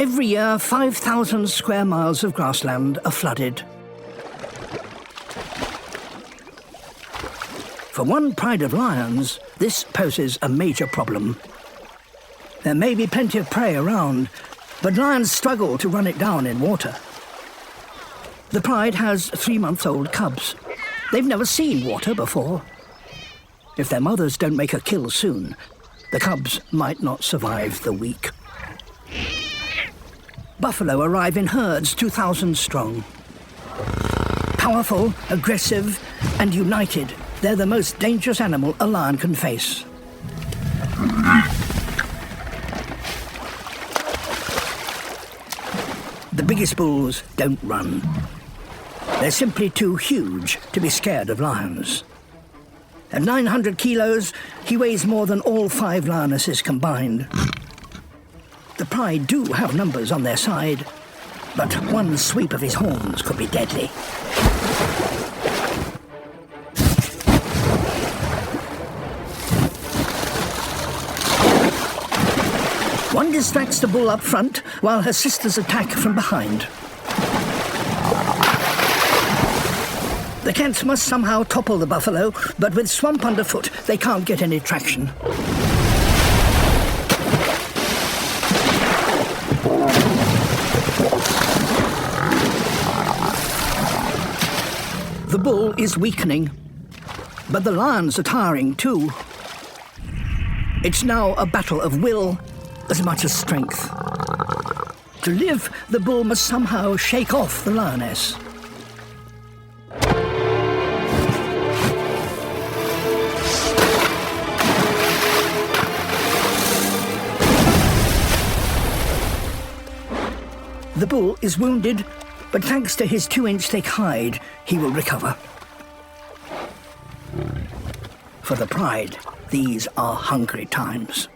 Every year, 5,000 square miles of grassland are flooded. For one pride of lions, this poses a major problem. There may be plenty of prey around, but lions struggle to run it down in water. The pride has 3-month-old cubs. They've never seen water before. If their mothers don't make a kill soon, the cubs might not survive the week. Buffalo arrive in herds 2,000 strong. Powerful, aggressive, and united, they're the most dangerous animal a lion can face. The biggest bulls don't run. They're simply too huge to be scared of lions. At 900 kilos, he weighs more than all 5 lionesses combined. The pride do have numbers on their side, but one sweep of his horns could be deadly. One distracts the bull up front while her sisters attack from behind. The cats must somehow topple the buffalo, but with swamp underfoot, they can't get any traction. The bull is weakening, but the lions are tiring too. It's now a battle of will as much as strength. To live, the bull must somehow shake off the lioness. The bull is wounded, but thanks to his 2-inch thick hide, he will recover. For the pride, these are hungry times.